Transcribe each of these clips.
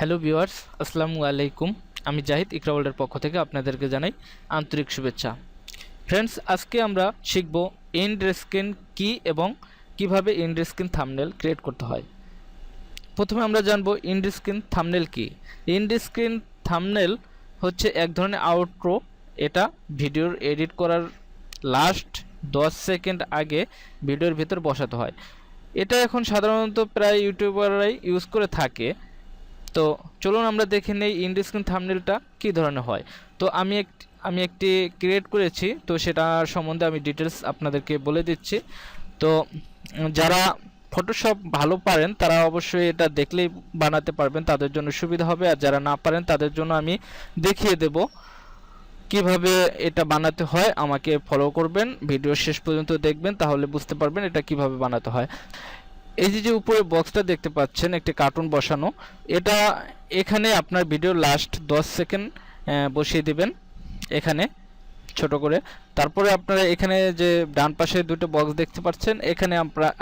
Hello viewers, আসসালামু আলাইকুম। আমি জাহিদ ইকরাওয়ালের পক্ষ থেকে আপনাদেরকে জানাই আন্তরিক শুভেচ্ছা। ফ্রেন্ডস, আজকে আমরা শিখব এন্ড স্ক্রিন কি এবং কিভাবে এন্ড স্ক্রিন থাম্বনেল ক্রিয়েট করতে হয়। প্রথমে আমরা জানব এন্ড স্ক্রিন থাম্বনেল কি। এন্ড স্ক্রিন থাম্বনেল হচ্ছে এক ধরনের আউটরো। এটা ভিডিওর এডিট করার লাস্ট 10 সেকেন্ড আগে ভিডিওর ভিতর বসাতে হয়। এটা এখন সাধারণত প্রায় ইউটিউবাররাই ইউজ করে থাকে। তো চলুন আমরা দেখে নেই এন্ড স্ক্রিন থাম্বনেলটা কী ধরনের হয়। তো আমি একটি ক্রিয়েট করেছি, তো সেটা সম্বন্ধে আমি ডিটেলস আপনাদেরকে বলে দিচ্ছি। তো যারা ফটোশপ ভালো পারেন তারা অবশ্যই এটা দেখলেই বানাতে পারবেন, তাদের জন্য সুবিধা হবে। আর যারা না পারেন তাদের জন্য আমি দেখিয়ে দেব কিভাবে এটা বানাতে হয়। আমাকে ফলো করবেন, ভিডিও শেষ পর্যন্ত দেখবেন, তাহলে বুঝতে পারবেন এটা কিভাবে বানাতে হয়। এই যে উপরে বক্সটা দেখতে পাচ্ছেন, একটি কার্টুন বসানো। এটা এখানে আপনার ভিডিও লাস্ট 10 সেকেন্ড বসিয়ে দিবেন এখানে ছোট করে। তারপরে আপনারা এখানে যে ডান পাশে দুটো বক্স দেখতে পাচ্ছেন, এখানে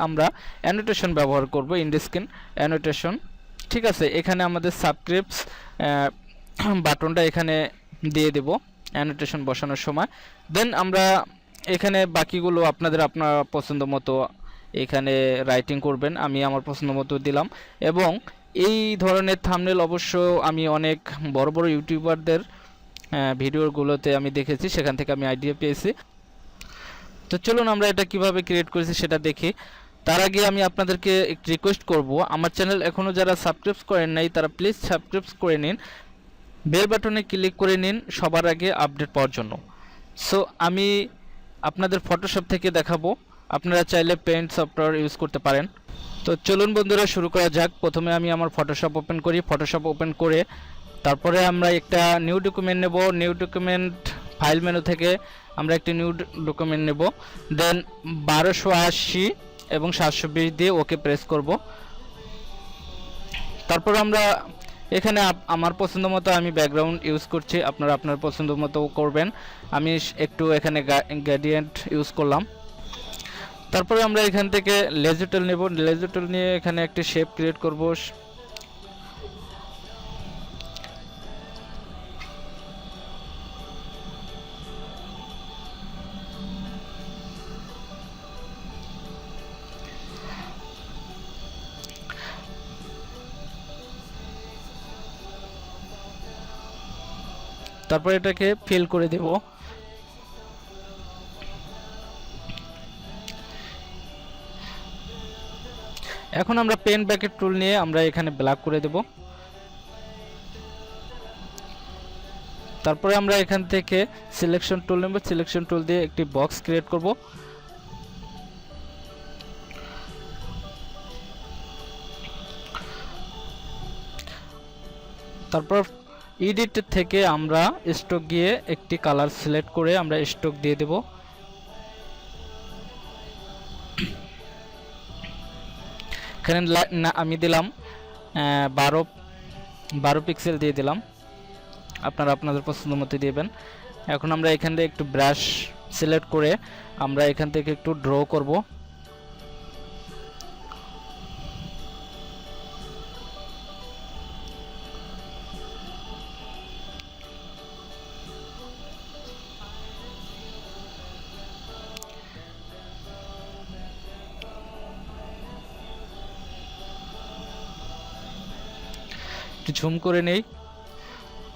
আমরা অ্যানোটেশন ব্যবহার করব, এন্ড স্ক্রিন অ্যানোটেশন। ঠিক আছে, এখানে আমাদের সাবস্ক্রাইবস বাটনটা এখানে দিয়ে দেব অ্যানোটেশন বসানোর সময়। দেন আমরা এখানে বাকিগুলো আপনার পছন্দ মতো এখানে রাইটিং করবেন। আমি আমার পছন্দ মতো দিলাম। এবং এই ধরনের থাম্বনেল অবশ্য আমি অনেক বড় বড় ইউটিউবারদের ভিডিওগুলোতে আমি দেখেছি, সেখান থেকে আমি আইডিয়া পেয়েছি। তো চলুন আমরা এটা কিভাবে ক্রিয়েট করেছি সেটা দেখি। তার আগে আমি আপনাদেরকে একটি রিকোয়েস্ট করব, আমার চ্যানেল এখনও যারা সাবস্ক্রাইব করেন নাই তারা প্লিজ সাবস্ক্রাইব করে নিন, বেল বাটনে ক্লিক করে নিন সবার আগে আপডেট পাওয়ার জন্য। সো আমি আপনাদের ফটোশপ থেকে দেখাবো, আপনারা চাইলে পেইন্ট সফটওয়্যার ইউজ করতে পারেন। তো চলুন বন্ধুরা শুরু করা যাক। প্রথমে আমি আমার ফটোশপ ওপেন করি। ফটোশপ ওপেন করে তারপরে আমরা একটা নিউ ডকুমেন্ট নেব। নিউ ডকুমেন্ট ফাইল মেনু থেকে আমরা একটি নিউ ডকুমেন্ট নেব। দেন 1280 এবং 720 দিয়ে ওকে প্রেস করব। তারপর আমরা এখানে আমার পছন্দ মতো আমি ব্যাকগ্রাউন্ড ইউজ করছি, আপনারা আপনার পছন্দ মতো করবেন। আমি একটু এখানে গ্রেডিয়েন্ট ইউজ করলাম। তারপরে আমরা এখান থেকে লেজো টুল নেব। লেজো টুল নিয়ে এখানে একটি শেপ ক্রিয়েট করব। তারপর এটাকে ফিল করে দেব। এখন আমরা পেন ব্যাকেট টুল নিয়ে আমরা এখানে ব্ল্যাক করে দেব। তারপরে আমরা এখান থেকে সিলেকশন টুল নেব। সিলেকশন টুল দিয়ে একটি বক্স ক্রিয়েট করব। তারপর এডিট থেকে আমরা স্ট্রোক গিয়ে একটি কালার সিলেক্ট করে আমরা স্ট্রোক দিয়ে দেব। এখানে আমি দিলাম 12 পিক্সেল দিয়ে দিলাম, আপনারা আপনাদের পছন্দ মতো দিবেন। এখন আমরা এখান থেকে একটু ব্রাশ সিলেক্ট করে আমরা এখান থেকে একটু ড্র করব। ঝুম করে নেই।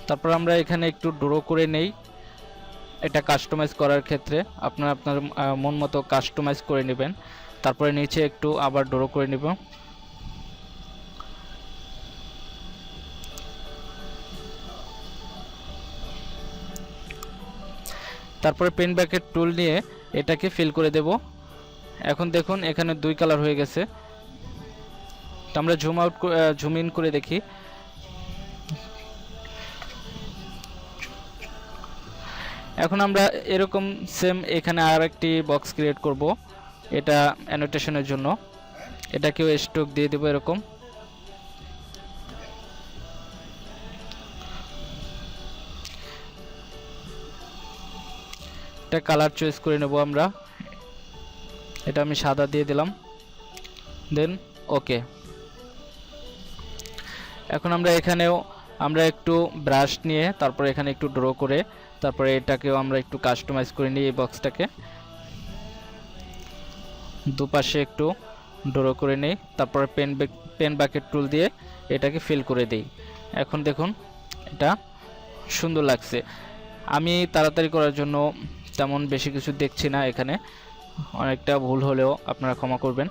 তারপর আমরা এখানে একটু ড্র করে নেই। এটা কাস্টমাইজ করার ক্ষেত্রে আপনারা আপনার মন মতো কাস্টমাইজ করে নেবেন। তারপরে নিচে একটু আবার ড্র করে নেব। তারপরে পেন ব্যাকেট টুল নিয়ে এটাকে ফিল করে দেব। এখন দেখুন এখানে 2 কালার হয়ে গেছে। তো আমরা জুম ইন করে দেখি। এখন আমরা এরকম সেম এখানে আরেকটি বক্স ক্রিয়েট করব, এটা অ্যানোটেশনের জন্য। এটাকেও স্ট্রোক দিয়ে দেব এরকম। এটা কালার চয়েস করে নেব আমরা। এটা আমি সাদা দিয়ে দিলাম, দেন ওকে। এখন আমরা এখানেও আমরা একটু ব্রাশ নিয়ে তারপরে এখানে একটু ড্র করে তারপরে এটাকেও আমরা একটু কাস্টমাইজ করে নিই। এই বক্সটাকে দুপাশে একটু ড্র করে নেই, তারপরে পেন বাকেট টুল দিয়ে এটাকে ফিল করে দেই। এখন দেখুন এটা সুন্দর লাগছে। আমি তাড়াতাড়ি করার জন্য তেমন বেশি কিছু দেখছি না, এখানে অনেকটা ভুল হলেও আপনারা ক্ষমা করবেন।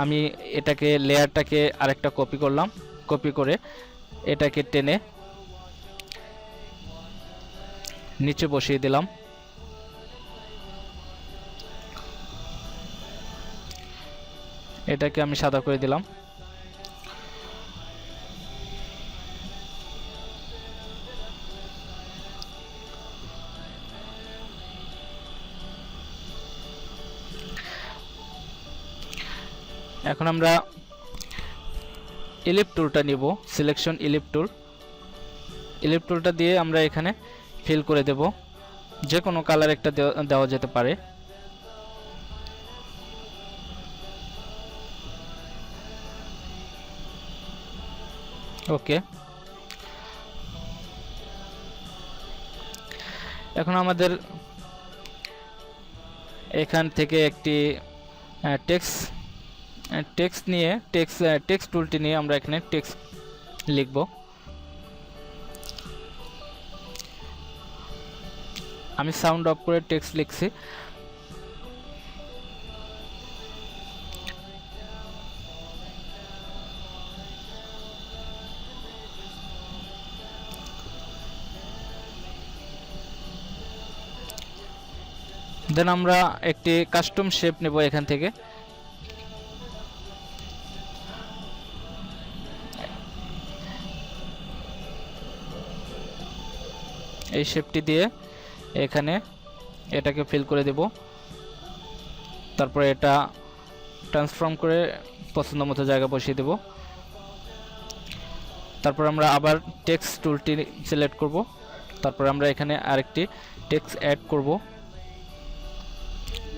আমি এটাকে লেয়ারটাকে আরেকটা কপি করলাম, কপি করে এটাকে টেনে নিচে বসিয়ে দিলাম। এটাকে আমি সাদা করে দিলাম। এখন আমরা ইলিপ টুলটা নিব, সিলেকশন ইলিপ টুল। ইলিপ টুলটা দিয়ে আমরা এখানে ফিল করে দেব, যে কোনো কালার একটা দেওয়া যেতে পারে। ওকে, এখন আমাদের এখান থেকে একটি টেক্সট নিয়ে টেক্সট টুলটি নিয়ে আমরা এখানে টেক্সট লিখব। আমি সাউন্ড অফ করে টেক্সট লিখছি। দেন আমরা একটি কাস্টম শেপ নেব এখান থেকে। এই শেপটি দিয়ে এখানে এটাকে ফিল করে দেব, তারপরে এটা ট্রান্সফর্ম করে পছন্দ মতো জায়গা বসিয়ে দেব। তারপর আমরা আবার টেক্সট টুলটি সিলেক্ট করব, তারপর আমরা এখানে আরেকটি টেক্সট অ্যাড করব।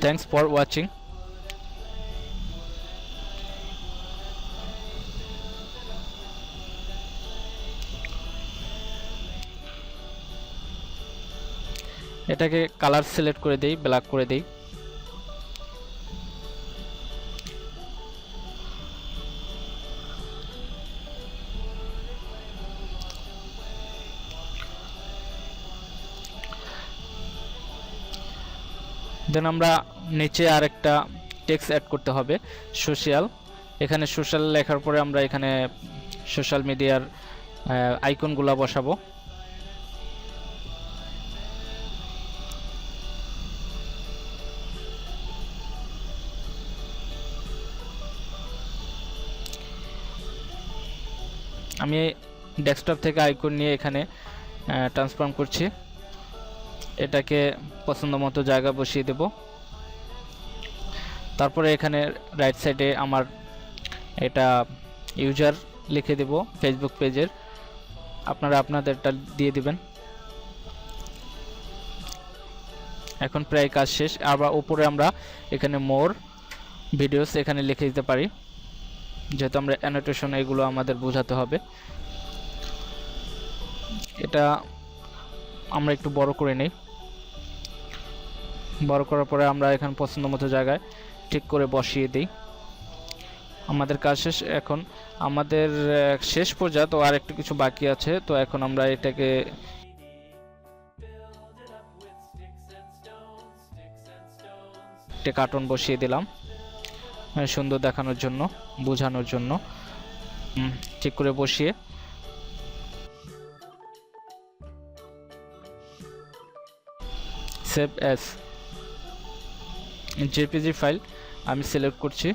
Thanks for watching. এটাকে কালার সিলেক্ট করে দেই, ব্ল্যাক করে দেই। দেন আমরা নিচে আরেকটা টেক্সট অ্যাড করতে হবে, সোশ্যাল। এখানে সোশ্যাল লেখার পরে আমরা এখানে সোশ্যাল মিডিয়ার আইকনগুলো বসাবো। আমি ডেস্কটপ থেকে আইকন নিয়ে এখানে ট্রান্সফর্ম করছি। এটাকে পছন্দ মতো জায়গা বসিয়ে দেব। তারপরে এখানে রাইট সাইডে আমার এটা ইউজার লিখে দেব ফেসবুক পেজের, আপনারা আপনাদেরটা দিয়ে দিবেন। এখন প্রায় কাজ শেষ। আবার উপরে আমরা এখানে মোর ভিডিওস এখানে লিখে দিতে পারি, যেহেতু আমরা অ্যানোটেশন এগুলো আমাদের বোঝাতে হবে। এটা আমরা একটু বড় করে নেই। বড় করার পরে আমরা এখানে পছন্দ মতো জায়গায় ঠিক করে বসিয়ে দিই। আমাদের কাজ শেষ। এখন আমাদের শেষ পর্যায়ে তো আর একটু কিছু বাকি আছে, তো এখন আমরা এটাকে একটা কার্টুন বসিয়ে দিলাম সুন্দর দেখানোর জন্য, বোঝানোর জন্য। ঠিক করে বসিয়ে সেভ অ্যাজ জেপিজি ফাইল আমি সিলেক্ট করছি।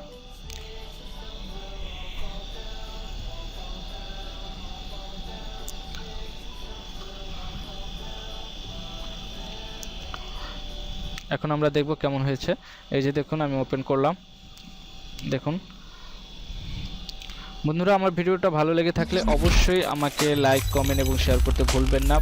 এখন আমরা দেখব কেমন হয়েছে। এই যে দেখুন, আমি ওপেন করলাম, দেখুন। বন্ধুরা, আমার ভিডিওটা ভালো লেগে থাকলে অবশ্যই আমাকে লাইক, কমেন্ট এবং শেয়ার করতে ভুলবেন না।